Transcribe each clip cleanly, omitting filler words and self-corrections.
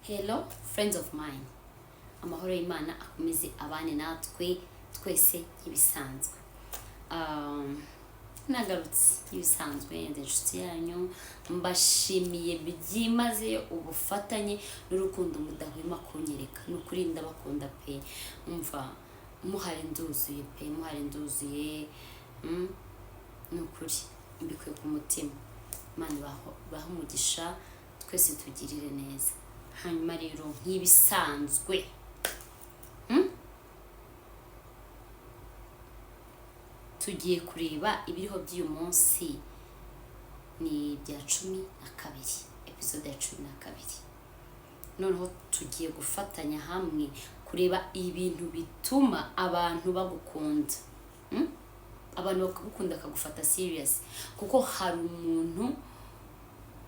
Hello friends of mine, amahoro y'Imana akomeze abane natwe twese ibisanzwe. Nagarutse ibisanzwe ndi inshuti yanyu, mbashimiye byimazeyo ubufatanye n'urukundo mudahwema kunyereka. Nukuri ndabakunda pe, umva muhari nduzuye pe, muhari nduzuye. Nukuri mbikuye ku mutima. Imana baho umugisha, twese tugirire neza. Hanyuma rero nk'ibisanzwe tugiye kureba ibiriho by'uyu munsi. Ni bya 12, episode ya 12. Noneho tugiye gufatanya hamwe kureba ibintu bituma abantu bagukunda. Abantu bakagukunda akagufata serious, kuko hari umuntu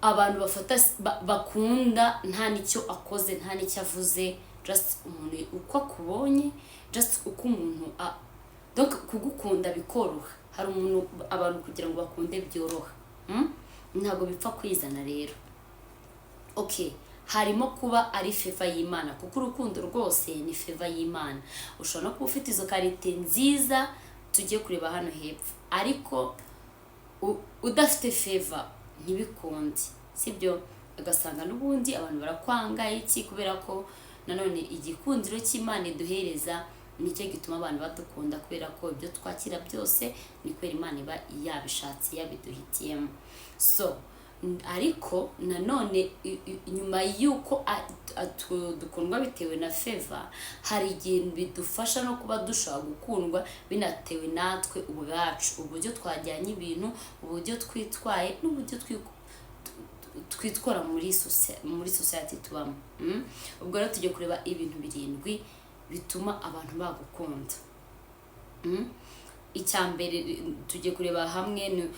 abantu bafata bakunda nta nicyo akoze, nta nicyo avuze, just umuntu uko akubonye, just uko umuntu donc kugukunda bikoroha. Hari umuntu abantu kugira ngo bakunde byoroha, ntago bipfa kwizana rero. Okay, harimo kuba ari favor y'Imana, kuko urukundo rwose ni favor y'Imana. Ushobora no kuba ufite izo karite nziza tugiye kureba hano hepfo, ariko udafite favor ntibikunde, sibyo? Agasanga n'ubundi abantu barakwanga iki, kubera ko nanone igikundiro cy'Imana iduhereza nicyo gituma abantu badukunda, kubera ko ibyo twakira byose ni kwera Imana iba yabishatse, yabiduhitiyemo. So ariko nanone nyuma yuko dukundwa bitewe na favor, hari igihe bidufasha no kuba dushobora gukundwa binatewe natwe ubwacu, uburyo twajyanye ibintu, uburyo twitwaye, n'uburyo twitwara muri society tubamo. Ubwo rero tujye kureba ibintu 7 bituma abantu bagukunda. Icyambere tujye kureba hamwe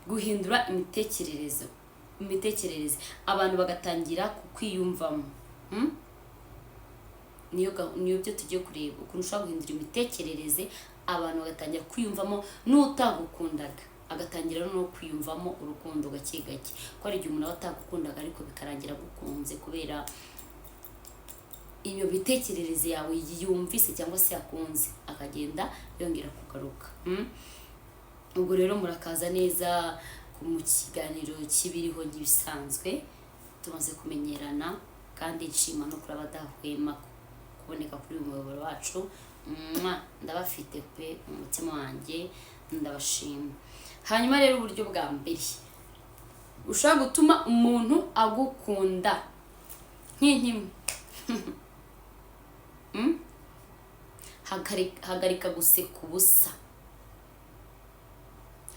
guhindura imitekerereze, abantu bagatangira kukwiyumvamo. Niyo byo tujye kureba ukuntu ushobora guhindura imitekerereze, abantu bagatangira kwiyumvamo n'utagukundaga agatangira no kwiyumvamo urukundo gake gake. Ko ari igihe umuntu atagukundaga ariko bikarangira gukunze, kubera iyo bitekerereze yawe yumvise cyangwa se yakunze, akagenda yongera kugaruka. Ubwo rero murakaza neza mu kiganiro cy'ibiriho n'ibisanzwe. Tumaze kumenyerana kandi nshima no kuri abadahwema kuboneka kuri uyu muyoboro wacu. Ndabafite pe umutima wanjye, ndabashima. Hanyuma rero uburyo bwa mbere ushaka gutuma umuntu agukunda nk'inkima, hagarika guseka ubusa.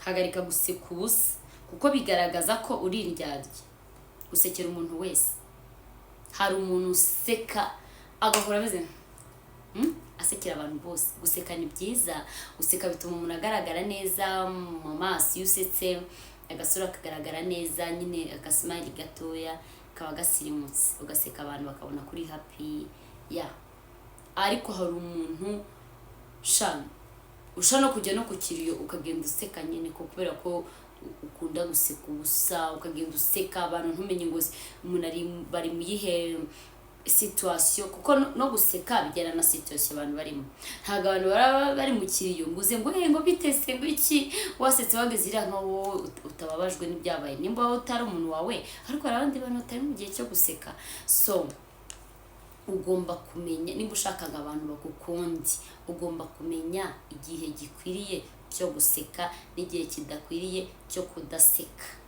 Hagarika guseka ubusa, kuko bigaragaza ko uri indyarya. Gusekera umuntu wese, hari umuntu useka agahora ameze asekera abantu bose. Guseka ni byiza, guseka bituma umuntu agaragara neza mu maso. Iyo usetse agasura kagaragara neza, nyine agasmile gatoya kaba gasirimutse, ugaseka abantu bakabona kuri happy ya. Ariko hari umuntu ushaka no kujya no ku kiriyo ukagenda useka nyine, kubera ko ukunda guseka ubusa, ukagenda useka abantu ntumenye ngo umuntu bari mu yihe situation, kuko no guseka bijyana na situation abantu barimo. Ntago abantu bari mu kiriyo nguze ngo bitese ngo iki, wasetse wageze ira nkawo utababajwe n'ibyabaye, nimba utari umuntu wawe. Ariko hari abandi bantu batari mu gihe cyo guseka. So ugomba kumenya, nimba ushaka ngo abantu bagukunde, ugomba kumenya igihe gikwiriye cyo guseka n'igihe kidakwiriye cyo kudaseka.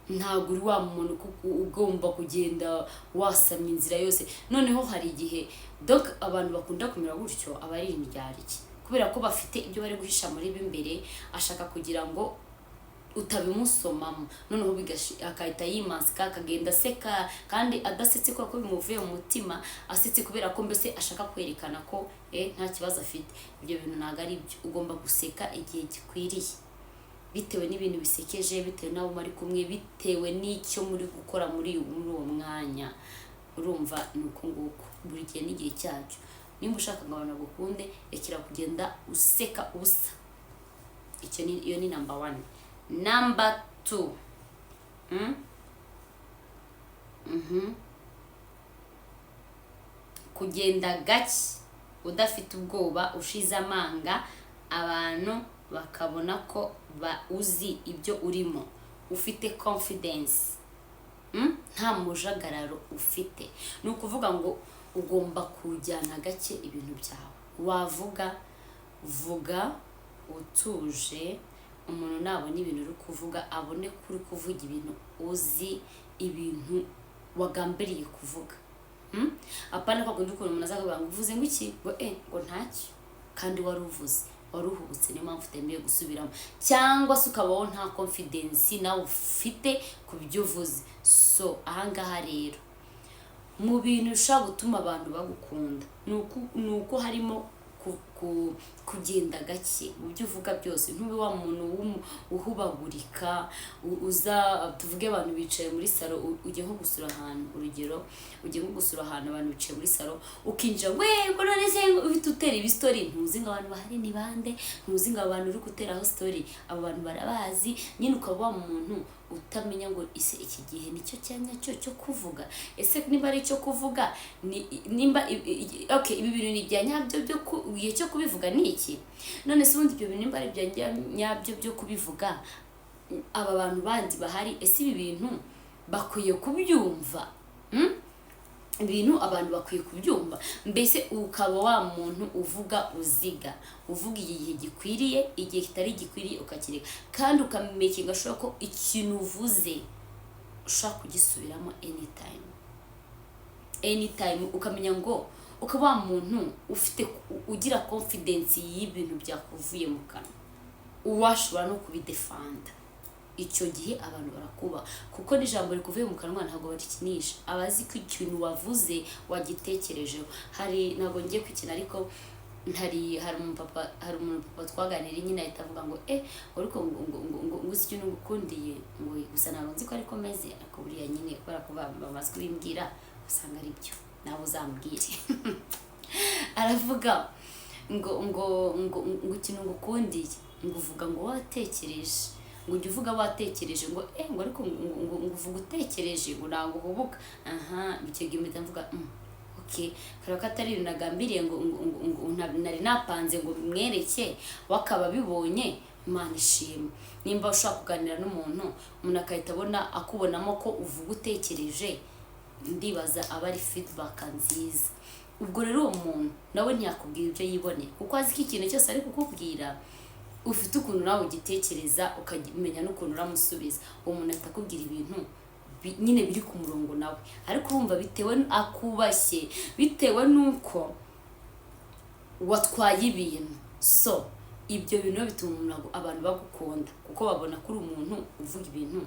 Ntabwo uri wa muntu ugomba kugenda wasamye inzira yose. Noneho hari igihe donc abantu bakunda kumera gutyo aba ari indyarya, kubera ko bafite ibyo bari guhisha muri b'imbere, ashaka kugira ngo utabimusomamo. Noneho akahita yimansika, akagenda aseka, kandi adasetse kubera ko bimuvuye mu mutima, asetse kubera ko mbese ashaka kwerekana ko nta kibazo afite. Ibyo bintu ntabwo ari byo. Ugomba guseka igihe gikwiriye, bitewe n'ibintu bisekeje, bitewe n'abo muri kumwe, bitewe n'icyo muri gukora muri uwo mwanya. Urumva ni uko nguko, buri gihe n'igihe cyacyo. Nimba ushaka ngo abantu bagukunde, rekera kugenda useka ubusa. Iyo ni number 1. Number 2, kugenda gake udafite ubwoba, ushize amanga, abantu bakabona ko uzi ibyo urimo, ufite confidence, nta mujagararo ufite. Ni ukuvuga ngo ugomba kujyana gake ibintu byawe. Wavuga vuga utuje, umuntu nabona ibintu uri kuvuga abone ko uri kuvuga ibintu uzi, ibintu wagambiriye kuvuga. Apana kwa kundi ukuntu umuntu azavuga ngo uvuze ngo iki, ngo ntacyo, kandi wari uvuze, wari uhubutse, niyo mpamvu utemeye gusubiramo, cyangwa se ukabaho nta confidence nawe ufite ku byo uvuze. So ahangaha rero mu bintu ushobora gutuma abantu bagukunda ni uko harimo kugenda gake mu byo uvuga byose. Ntube wa muntu uhubagurika, uza tuvuge abantu bicaye muri salo, ujye nko gusura ahantu, urugero ujye nko gusura ahantu abantu bicaye muri salo, ukinjira ngo none se uhita utera ibistory, ntuzi ngo abantu bahari ni bande, ntuzi ngo abantu uri guteraho story abo bantu barabazi, nyine ukaba wa muntu utamenya ngo ise iki gihe nicyo cyanya cyo kuvuga. Ese niba ari cyo kuvuga nimba okay, ibi bintu ni bya nyabyo byo gihe cyo kubivuga ni iki? None se ubundi ibyo bintu nimba ari bya nyabyo byo kubivuga, aba bantu bandi bahari, ese ibi bintu bakwiye kubyumva? Ibintu abantu bakwiye kubyumva. Mbese ukaba wa muntu uvuga uziga, uvuga igihe gikwiriye, igihe kitari gikwiriye ukakireka, kandi ukamenyeka ashobora ko ikintu uvuze ushaka kugisubiramo anytime, ukamenya ngo ukaba wa muntu ufite ugira confidence y'ibintu byakuvuye mu kanwa, uwashobora no kubidefanda. Icyo gihe abantu barakuba, kuko n'ijambo rikuvuye mu kanwa ntabwo barikinisha, abazi ko ikintu wavuze wagitekerejeho. Ntabwo ngiye kwikina, ariko hari umuntu papa twaganiriye, nyine ahita avuga ngo ariko ngo uzi ikintu ngukundiye, ngo gusa ntabwo nzi ko ariko meze, ariko buriya nyine kubera ko bamaze kubimbwira usanga ari byo, nawe uzambwire. Aravuga ngo ikintu ngukundiye, ngo uvuga ngo watekereje, ngo ujye uvuga watekereje, ngo ariko ngo uvuga utekereje, ngo ntabwo uhubuka. Icyo gihe mpita mvuga okay, karako atari ibintu nagambiriye ngo nari napanze ngo bimwereke, wakaba bibonye, Imana ishimwe. Nimba ushaka kuganira n'umuntu akahita akubonamo ko uvuga utekereje, ndibaza aba ari feedback nziza. Ubwo rero uwo muntu nawe ntiyakubwira ibyo yiboneye, kuko azi ko ikintu cyose ari kukubwira ufite ukuntu nawe ugitekereza, ukamenya n'ukuntu uramusubiza. Uwo muntu atakubwira ibintu nyine biri ku murongo nawe, ariko urumva bitewe akubashye, bitewe n'uko watwaye ibintu. So ibyo bintu bituma abantu bagukunda, kuko babona ko uri umuntu uvuga ibintu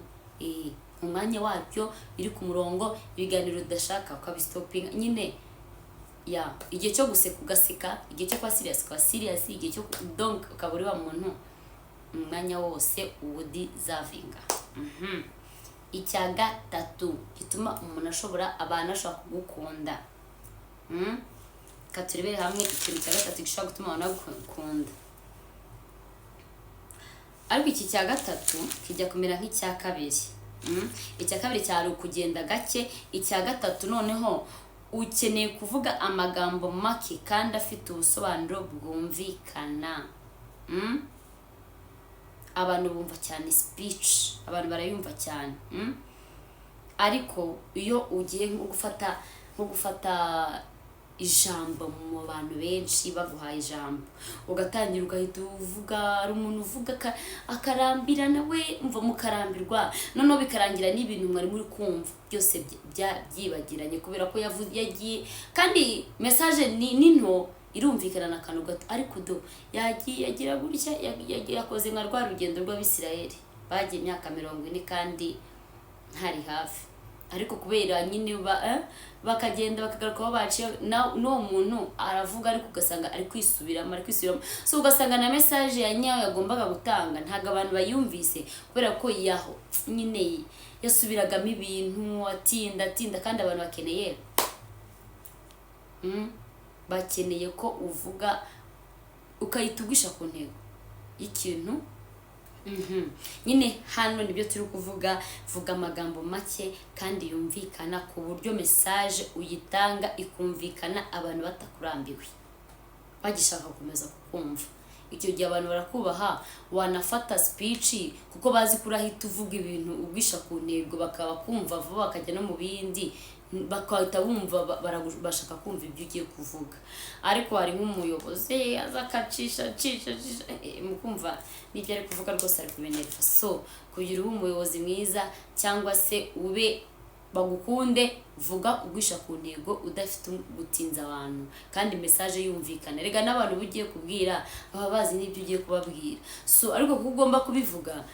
mu mwanya wabyo, biri ku murongo, ibiganiro udashaka ukabistopinga. Nyine igihe cyo guseka ugaseka, igihe cyo kuba serious ukaba serious, igihe cyo donc ukaba uri wa muntu umwanya wose uwudizavinga. Icya gatatu gituma umuntu abantu ashobora kugukunda, katurebere hamwe ikintu cya gatatu gishobora gutuma abantu bagukunda. Ariko iki cya gatatu kijya kumera nk'icya kabiri. Icya kabiri cyari ukugenda gake, icya gatatu noneho ukeneye kuvuga amagambo make kandi afite ubusobanuro bwumvikana. Abantu bumva cyane speech, abantu barayumva cyane. Ariko iyo ugiye nko gufata ijambo mu bantu benshi baguhaye ijambo, ugatangira ugahita uvuga, ari umuntu uvuga akarambirana, we umva mukarambirwa, noneho bikarangira n'ibintu mwari muri kumva byose byibagiranye, kubera ko yagiye, kandi message ni nto irumvikana na kantu gato, ariko yagiye agira gutya, yakoze nka rwa rugendo rw'Abisirayeli bagiye imyaka 40 kandi ntari hafi, ariko kubera nyine bakagenda bakagaruka aho baciye, n'uwo muntu aravuga ariko ugasanga ari kwisubiramo. So ugasanga na message ya nyayo yagombaga gutanga ntabwo abantu bayumvise, kubera ko yaho nyine yasubiragamo ibintu atinda, kandi abantu bakeneye ko uvuga ukahita ugisha ku ntego y'ikintu nyine hano nibyo turi kuvuga, vuga amagambo make kandi yumvikana ku buryo message uyitanga ikumvikana abantu batakurambiwe bagishaka gukomeza kukumva. Icyo gihe abantu barakubaha, wanafata speech kuko bazi kurahita uvuga ibintu ubwisha ku ntego, bakaba kumva vuba bakajya no mu bindi, bakahita bumva bashaka kumva ibyo ugiye kuvuga. Ariko hari nk'umuyobozi azakacisha mukumva n'ibyo ari kuvuga rwose ari kubinerva. So kugira umuyobozi mwiza cyangwa se ube bagukunde, vuga ugwisha ku ntego udafite gutinza abantu kandi message yumvikana. Rega n'abantu bugiye kubwira baba bazi n'ibyo ugiye kubabwira. So ariko kuko ugomba kubivuga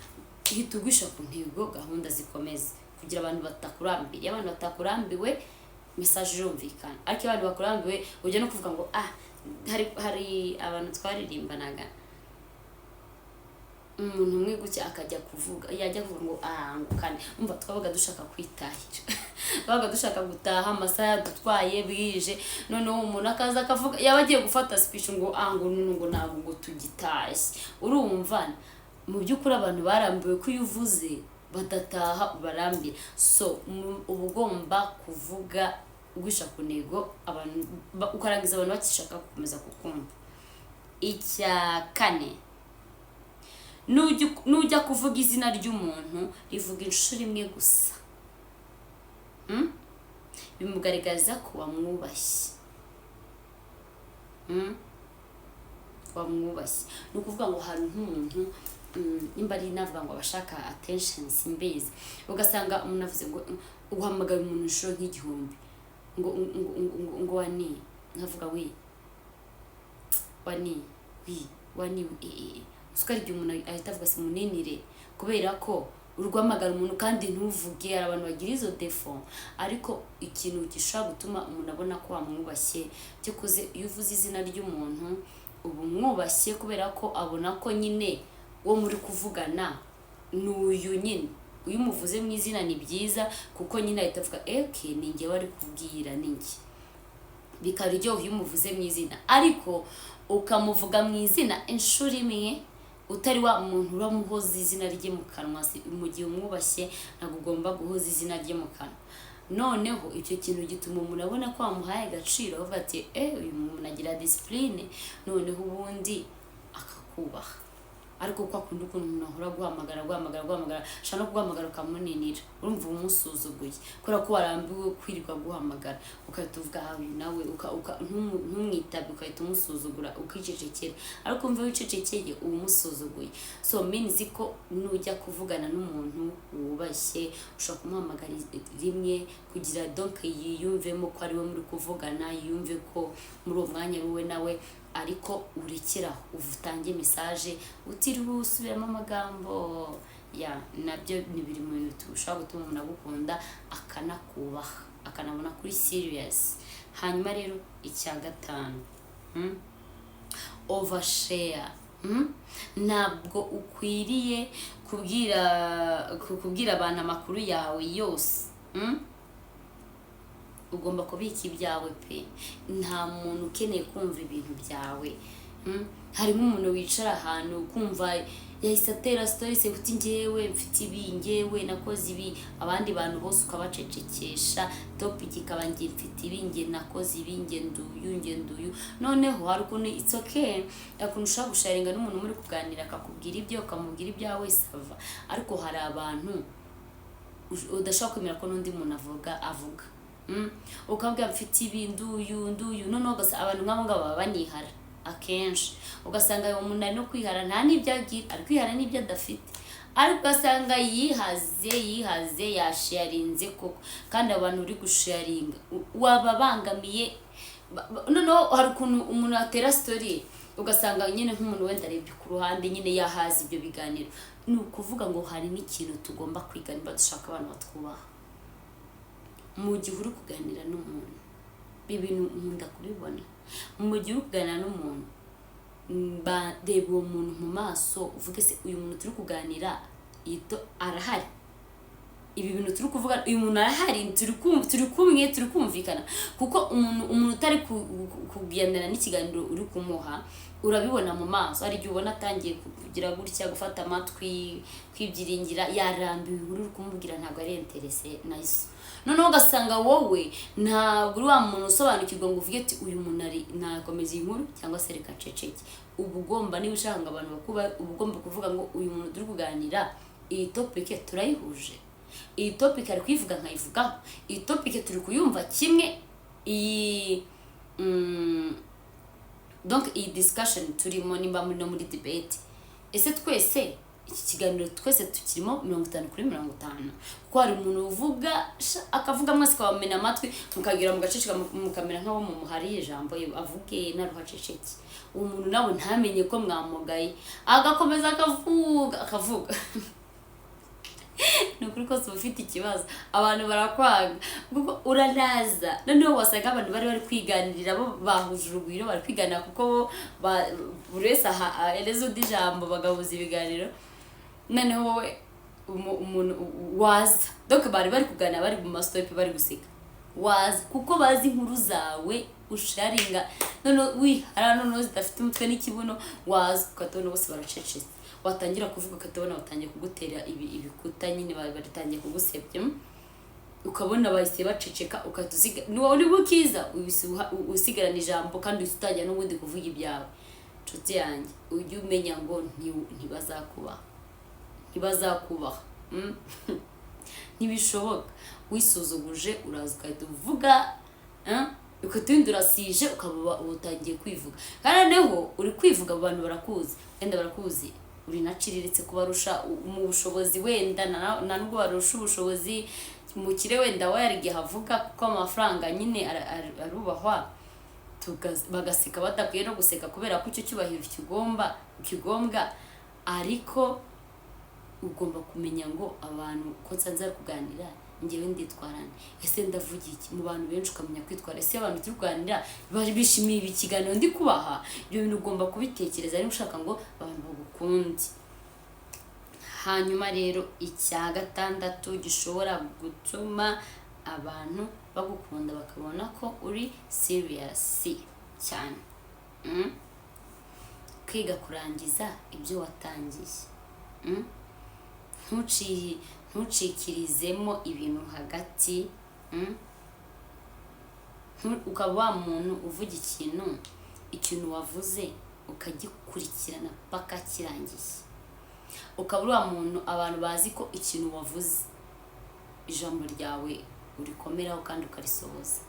ihita ugwisha ku ntego, gahunda zikomeze kugira abantu batakurambiye. Iyo abantu batakurambiwe message yumvikana, ariko abantu bakurambiwe ujya no kuvuga ngo hari abantu twaririmbanaga, umuntu umwe gutya akajya kuvuga, yajya kuvuga ngo ngukane, umva twabaga dushaka kwitahira babaga dushaka gutaha, amasaha dutwaye bwije, noneho umuntu akaza akavuga yaba agiye gufata speech ngo ngo ntabwo ngo tugitashye. Urumva mu by'ukuri abantu barambiwe ko iyo uvuze badataha ubarambira. So uba ugomba kuvuga ugwisha ku ntego, abantu ukarangiza abantu bakishaka gukomeza kukumva. Icya kane, nujya kuvuga izina ry'umuntu rivuga inshuro imwe gusa, bimugaragariza ko wamwubashye. Wamwubashye ni ukuvuga ngo hari nk'umuntu nimba ari navuga ngo abashaka attention simbizi, ugasanga umuntu avuze ngo uhamagara umuntu inshuro nk'igihumbi ngo wani, nkavuga wani usukari igihe umuntu ahita avuga se muninire, kubera ko urwamagara umuntu kandi ntuvuge. Hari abantu bagira izo defo, ariko ikintu gishobora gutuma umuntu abona ko wamwubashye cyakoze iyo uvuze izina ry'umuntu uba umwubashye, kubera ko abona ko nyine uwo muri kuvugana n'uyu nyine. Uyu umuvuze mu izina ni byiza kuko nyine ahita avuga ni njye wari kubwira, ni njye. Bikaryoha iyo umuvuze mu izina, ariko ukamuvuga mu izina inshuro imwe utari wa muntu uramuhoza izina rye mu kanwa. Mu gihe umwubashye ntabwo ugomba guhoza izina rye mu kanwa. Noneho icyo kintu gituma umuntu abona ko wamuhaye agaciro, avuga ati uyu muntu agira discipline, noneho ubundi akakubaha. Ariko kwa kundi ukuntu umuntu ahora guhamagara ashaka no guhamagara ukamuninira, urumva umusuzuguye kubera ko warambiwe kwirirwa guhamagara, ukahita uvuga uyu nawe ntumwitabe, ukahita umusuzugura ukicecekera. Ariko umva wicecekeye uba umusuzuguye. So means ko nujya kuvugana n'umuntu wubashye ushobora kumuhamagara rimwe kugira donc yiyumvemo ko ari we muri kuvugana, yiyumve ko muri uwo mwanya wowe nawe, ariko urekeraho utange message utiriwe usubiramo amagambo. Nabyo ni biri mu bintu ushobora gutuma umuntu agukunda akanakubaha, akanabona kuri serious. Hanyuma rero icya gatanu, overshare. Ntabwo ukwiriye kubwira abantu amakuru yawe yose. Ugomba kubika ibyawe pe, nta muntu ukeneye kumva ibintu byawe. Harimo umuntu wicara ahantu kumva yahise atera story se kuti njyewe mfite ibi, njyewe nakoze ibi, abandi bantu bose ukabacecekesha, topic ikaba ngiye mfite ibi, nge nakoze ibi, nge nduyu. Noneho hari ukuntu it's okay, ukuntu ushaka gusharinga n'umuntu muri kuganira akakubwira ibyo, ukamubwira ibyawe sava. Ariko hari abantu udashaka kwemera ko n'undi muntu avuga ukabwira mfite ibi, nduyu. Noneho abantu nk'abo ngabo baba banihara akenshi, ugasanga uwo muntu ari no kwihara nta n'ibyo agira, ari kwihara n'ibyo adafite, ariko ugasanga yihaze yasharinze koko, kandi abantu uri gusharinga wababangamiye. Noneho hari ukuntu umuntu atera story ugasanga nyine nk'umuntu wenda arebye ku ruhande nyine yahaza ibyo biganiro. Ni ukuvuga ngo hari n'ikintu tugomba kwiga niba dushaka abantu batwubaha. Mu gihe uri kuganira n'umuntu, ibintu nkunda kubibona, mu gihe uri kuganira n'umuntu reba uwo muntu mu maso, uvuge se uyu muntu turi kuganira arahari. ibi bintu turi kuvuga uyu muntu arahari, turi kumvikana. Kuko umuntu utari kugendana n'ikiganiro uri kumuha urabibona mu maso. Hari igihe ubona atangiye kugira gutya, gufata amatwi, kwibyiringira, yarambiwe inkuru uri kumubwira ntabwo ari interese nayo. Noneho ugasanga wowe ntabwo uri wa muntu usobanukirwa ngo uvuge ati uyu muntu nakomeza iyi nkuru cyangwa se reka nceceke. Uba ugomba, niba ushaka ngo abantu bakuba, uba ugomba kuvuga ngo uyu muntu turi kuganira iyi topic turayihuje, iyi topic ari kuyivuga nkayivugaho, iyi topic turi kuyumva kimwe, iyi donc iyi discussion turimo nimba muri no muri debate, ese twese iki kiganiro twese tukirimo 50/50. Kuko hari umuntu uvuga akavuga mwese kwamena amatwi mukagira mugaceceka mukamera nk'abo mu muhari ijambo avuge naruhaceceke. Umuntu nawe ntamenye ko mwamugaye agakomeza akavuga nukuri ko ufite ikibazo, abantu barakwanga kuko uranaza. Noneho wasanga abantu bari kwiganirira, bo bahuje urugwiro, bari kwiganira kuko buri wese ahereza undi ijambo bagahuza ibiganiro. Noneho wowe umuntu waza, donc bari kuganira, bari mu mastopi, bari guseka, waza kuko bazi inkuru zawe usharinga. Noneho noneho zidafite umutwe n'ikibuno, waza ukatubona bose baracecetse, watangira kuvuga ukatubona batangiye kugutera ibikuta nyine, baritangiye kugusebya, ukabona bahise baceceka, ukatuziga uri bukiza usigarana ijambo kandi usitajya n'ubundi kuvuga ibyawe. Nshuti yanjye, ujye umenya ngo ntibazakubaha ntibishoboka. Wisuzuguje uraza ukahita uvuga, ukatundi urasije, ukaba utangiye kwivuga. Kandi noneho uri kwivuga, abantu barakuzi, wenda barakuzi uri naciriritse kubarusha mu bushobozi, wenda na nubwo barusha ubushobozi mukire, wenda wayarigiye havuga kuko amafaranga nyine arubahwa, bagaseka badakwiye no guseka kubera ko icyo cyubahiro kigombwa. Ariko ugomba kumenya ngo abantu ko nsanze kuganira njyewe nditwarane, ese ndavuga iki mu bantu benshi, ukamenya kwitwara. Ese abantu turi kuganira bishimiye ikiganiro ndi kubaha, ibyo bintu ugomba kubitekereza niba ushaka ngo abantu bagukunde. Hanyuma rero icya gatandatu gishobora gutuma abantu bagukunda bakabona ko uri serious cyane, kwiga kurangiza ibyo watangiye. Ntucikirizemo ibintu hagati, ukaba wa muntu uvuga ikintu wavuze ukagikurikirana paka kirangiye. Ukaba uri wa muntu abantu bazi ko ikintu wavuze ijambo ryawe urikomeraho kandi ukarisohoza.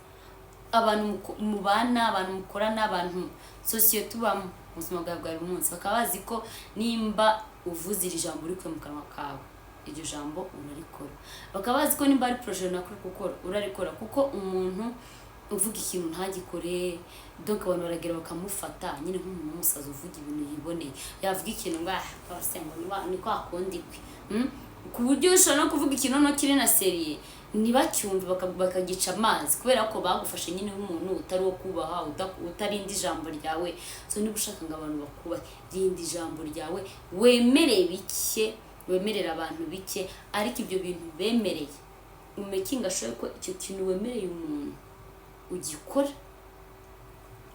Abantu mubana, abantu mukorana, abantu sosiyete tubamo mu buzima bwa buri munsi, bakaba bazi ko nimba uvuze iri jambo uri mu kanwa kawe, iryo jambo urarikora. Bakaba bazi ko nimba ari projet runaka uri gukora urarikora, kuko umuntu uvuga ikintu ntagikore, donc abantu baragera bakamufata nyine nk'umuntu w'umusazi uvuga ibintu yiboneye. Yavuga ikintu ngo ni kwa kundi kwe, ku buryo ushobora no kuvuga ikintu no kiri na serie ntibacyumve bakagica amazi, kubera ko bagufashe nyine nk'umuntu utari wo kubaha, utarinda ijambo ryawe. So niba ushaka ngo abantu bakubahe, rinda ijambo ryawe, wemerera abantu bike, ariko ibyo bintu bemereye umekinga shoye ko icyo kintu wemereye umuntu ugikora.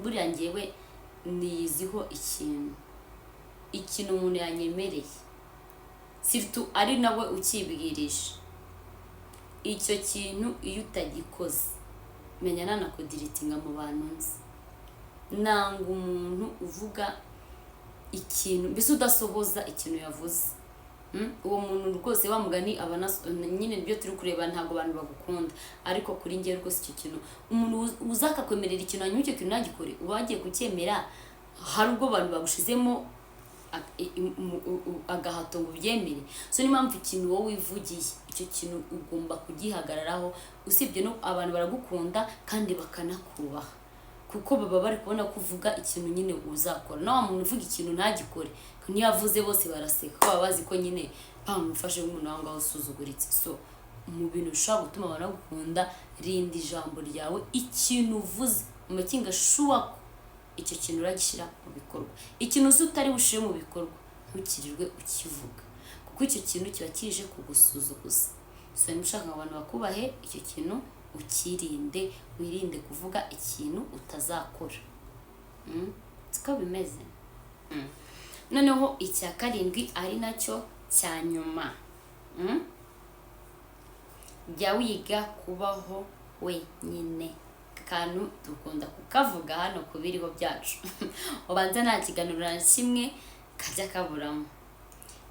Buriya njyewe niyiziho ikintu umuntu yanyemereye, surtout ari nawe ukibwirije, icyo kintu iyo utagikoze menya nanakudiritinga mu bantu nzi. Nanga umuntu uvuga ikintu mbese udasohoza ikintu yavuze. Uwo muntu rwose bamugani nyine ibyo turi kureba ntabwo abantu bagukunda, ariko kuri njye rwose icyo kintu umuntu uzakakwemerera ikintu hanyuma icyo kintu ntagikore, uba wagiye kucyemera, hari ubwo abantu bagushizemo agahato ngo ubyemere. So n'impamvu ikintu wowe wivugiye icyo kintu ugomba kugihagararaho. Usibye no abantu baragukunda kandi bakanakubaha, kuko baba bari kubona ko uvuga ikintu nyine uzakora. Naho umuntu uvuga ikintu ntagikore, niyo yavuze bose baraseka, baba bazi ko nyine bamufashe nk'umuntu aho ngaho usuzuguritse. So mu bintu ushobora gutuma abantu bagukunda, rinda ijambo ryawe, ikintu uvuze umekinga shuwa ko icyo kintu uragishyira mu bikorwa. Ikintu uzi utari bushire mu bikorwa ntukirirwe ukivuga, kuko icyo kintu kiba kije kugusuzuguza. so niba ushaka ngo abantu bakubahe icyo kintu ukirinde, wirinde kuvuga ikintu utazakora. siko bimeze. Noneho icya karindwi ari nacyo cya nyuma, jya wiga kubaho wenyine. Kantu dukunda kukavuga hano ku biriho byacu ubanza nta kiganiro na kimwe kajya kaburamo.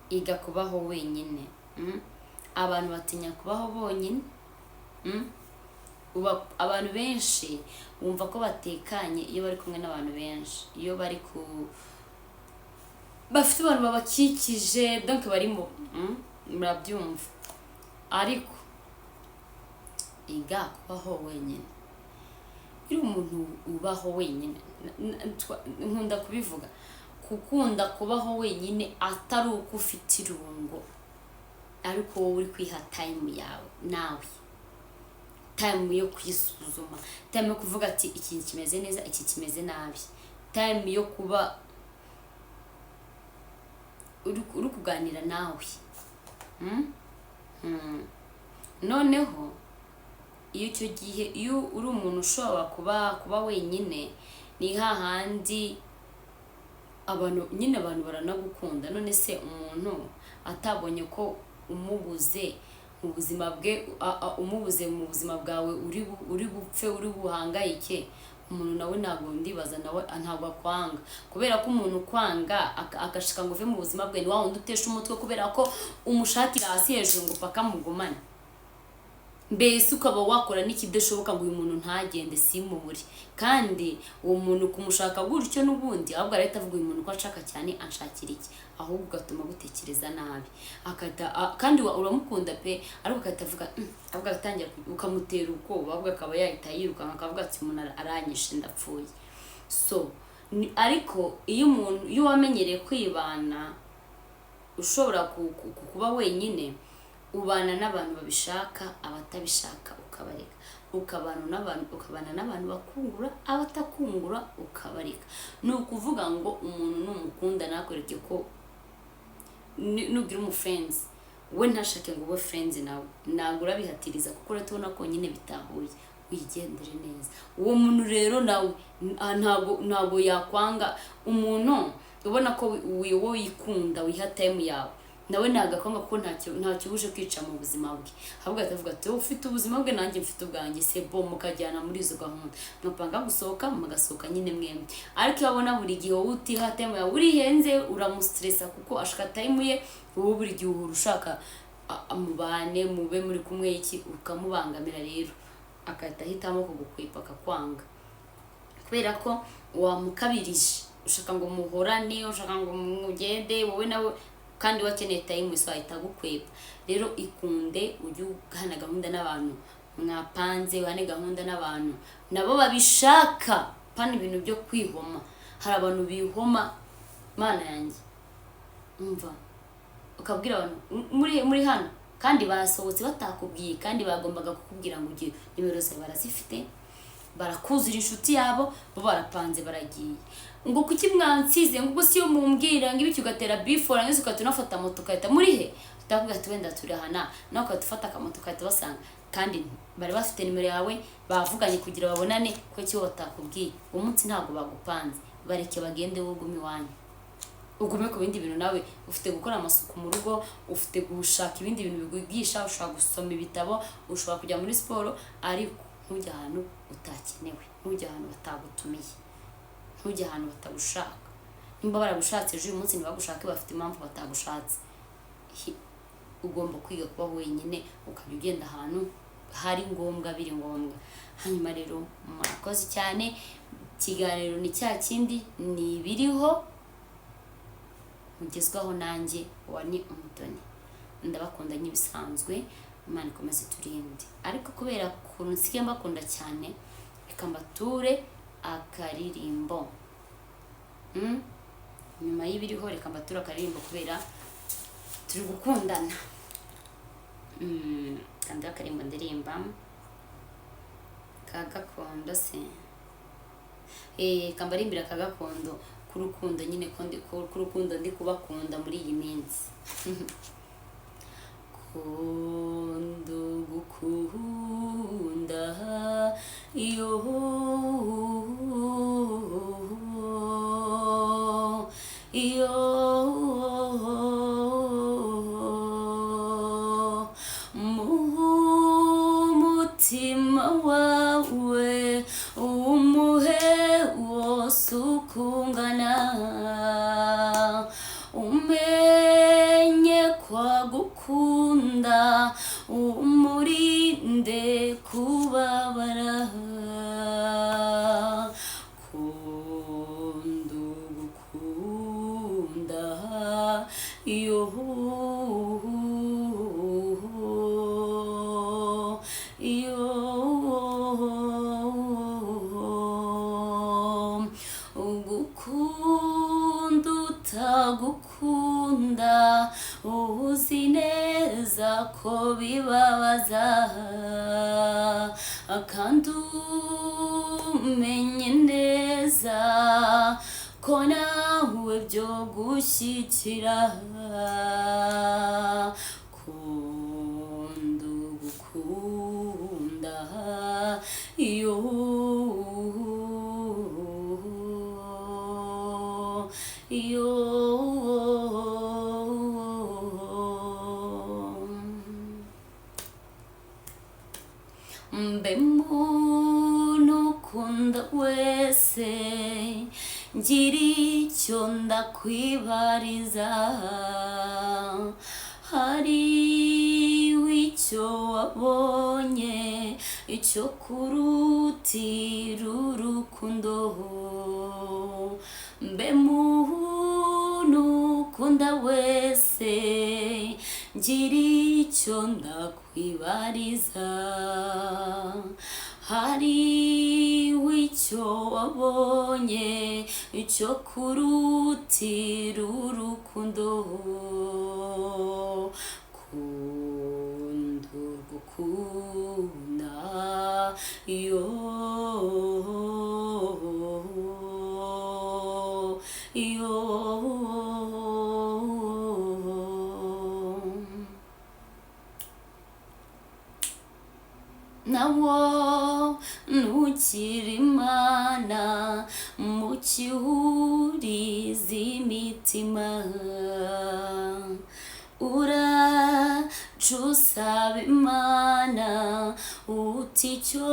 Iga kubaho wenyine. Abantu batinya kubaho bonyine. Abantu benshi wumva ko batekanye iyo bari kumwe n'abantu benshi, iyo bari bafite abantu babakikije, donc barimo murabyumva. Ariko iga kubaho wenyine. Iyo umuntu ubaho wenyine, nkunda kubivuga, gukunda kubaho wenyine atari uko ufite irungo, ariko wowe uri kwiha time yawe nawe, time yo kwisuzuma, time yo kuvuga ati iki kimeze neza, iki kimeze nabi, time yo kuba uri kuganira nawe. Noneho iyo icyo gihe iyo uri umuntu ushobora kuba wenyine, ni hahandi abantu baranagukunda. None se umuntu atabonye ko umubuze mu buzima bwe, umubuze mu buzima bwawe, uri bupfe, uri buhangayike, umuntu nawe ntabwo ndibaza nawe ntabwo akwanga. Kubera ko umuntu kwanga agashaka ngo uve mu buzima bwe, ni wa wundi utesha umutwe kubera ko umushakira hasi hejuru ngo paka mugumane. Mbese ukaba wakora n'ikidashoboka ngo uyu muntu ntagende simubure, kandi uwo muntu kumushaka gutyo n'ubundi ahubwo arahita avuga uyu muntu ko ashaka cyane anshakira iki, ahubwo ugatuma gutekereza nabi. Kandi uramukunda pe, ariko agahita avuga ahubwo agatangira ukamutera ubwoba, ahubwo akaba yahita yirukanka akavuga ati umuntu aranyishe ndapfuye. So ariko iyo wamenyereye kwibana, ushobora kuba wenyine, ubana n'abantu babishaka, abatabishaka ukabareka, ukabana n'abantu bakungura, abatakungura ukabareka. Ni ukuvuga ngo umuntu numukunda nakwereke ko nugira umufriends we ntashake ngo ube friends nawe, ntabwo urabihatiriza kuko uratubona ko nyine bitahuye, wigendere neza. Uwo muntu rero nawe ntabwo yakwanga. Umuntu ubona ko wowe wikunda, wiha time yawe, nawe nagakwanga kuko ntacyo uje kwica mu buzima bwe, ahubwo atavuga ati ufite ubuzima bwe nanjye mfite ubwanjye, sebo mukajyana muri izo gahunda, mupanga gusohoka mugasohoka nyine mwembi. Ariko iyo abona buri gihe wowe utiha time yawe, urihenze uramustressa kuko ashaka time ye, wowe buri gihe uhora ushaka amubane mube muri kumwe iki, ukamubangamira. Rero akahita ahitamo kugukwepa akakwanga kubera ko wamukabirije, ushaka ngo muhorane, ushaka ngo mugende wowe nawe, kandi wakeneye time so ahita gukwepa. Rero ikunde, ujye ugana gahunda n'abantu mwapanze, wane gahunda n'abantu nabo babishaka, pana ibintu byo kwihoma. Hari abantu bihoma, mana yanjye, umva ukabwira abantu muri hano, kandi basohotse batakubwiye, kandi bagombaga kukubwira ngo ugiye, nimero zawe barazifite, barakuzira inshuti yabo, bo barapanze baragiye, ngo kuki mwansize, ngo si yo mumbwira ngo ibiki, ugatera before ngeze ukatunafata moto ukahita muri he, utavuga ati wenda turi hana, nawe ukatufata akamoto ukahita basanga, kandi bari bafite nimero yawe, bavuganye kugira babonane, ko cyo batakubwiye. Uwo munsi ntabwo bagupanze, bareke bagende, wowe ugume iwanyu, ugume ku bindi bintu. Nawe ufite gukora amasuku mu rugo, ufite gushaka ibindi bintu bigugisha, ushobora gusoma ibitabo, ushobora kujya muri siporo, ariko ntujya ahantu utakenewe, ntujya ahantu batagutumiye, ntujya ahantu batagushaka. Nimba baragushatse ejo uyu munsi ntibagushake, bafite impamvu batagushatse. Ugomba kwiga kuba wenyine, ukajya ugenda ahantu hari ngombwa, biri ngombwa. Hanyuma rero murakoze cyane, ikiganiro ni cya kindi, ni ibiriho mugezwaho nanjye Wani Umutoni. Ndabakunda nk'ibisanzwe, Imana ikomeze turinde. Ariko kubera ukuntu nsigaye mbakunda cyane, reka mbature akaririmbo. Nyuma y'ibiriho reka mbature akaririmbo kubera turi gukundana. Kandi akarimbo ndirimba ka gakondo se, kambarimbira ka gakondo k'urukundo nyine, ko k'urukundo ndi kubakunda muri iyi minsi. ndugukunda iyo iyo mutima wawe umuhe wose ukungana umenye kwagukunda umurinde kubabara kundugukunda iyo iyo ugukunda utagukunda uzi neza ko bibabaza kandi umenye neza ko nawe byo gushyikira kundugukunda iyo iyo mbe muntu ukunda wese ngira icyo ndakwibariza hari icyo wabonye icyo kurutira urukundo mbe muntu ukunda wese ngira icyo ndakwibariza hari icyo wabonye icyo kurutira urukundo kundugukunda iyo iyo nawo nukiri imana mu kihuriza imitima uraca usaba imana uti icyo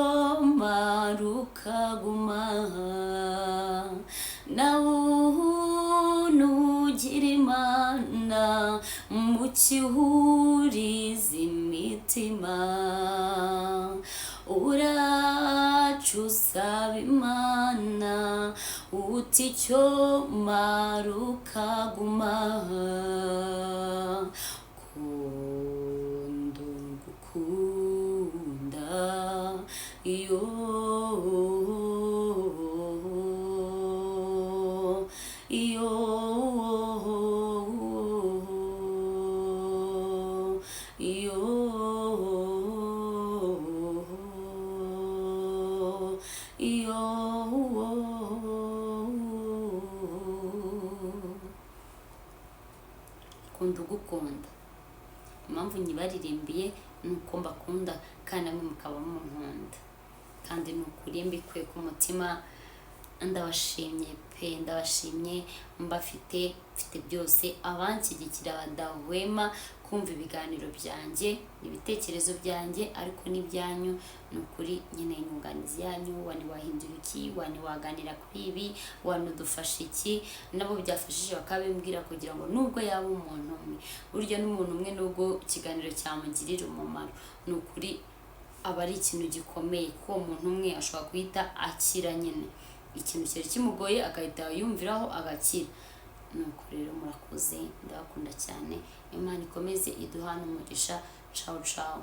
mara ukaguma nawo nugira imana mu kihuriza imitima uraca usaba imana uti icyo mara ukaguma kundugukunda iyo iyo iyo iyo kundugukunda impamvu nyibaririmbiye ni uko mbakunda kandi namwe mukaba munkunda kandi ni ukuri mbikuye ku mutima ndabashimye pe ndabashimye mfite byose abanshyigikira badahwema kumva ibiganiro byanjye ibitekerezo byanjye ariko n'ibyanyu ni ukuri nyine inyunganizi yanyu wani wahindura iki wani waganira kuri ibi wani udufasha iki nabo byafashije bakabimbwira kugira ngo nubwo yaba umuntu umwe burya n'umuntu umwe nubwo ikiganiro cyamugirira umumaro ni ukuri aba ari ikintu gikomeye ko uwo muntu umwe ashobora guhita akira nyine ikintu cyari kimugoye agahita yumviraho agakira nuko rero murakoze ndabakunda cyane Imana ikomeze iduhane umugisha ciao ciao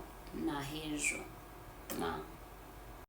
na hejo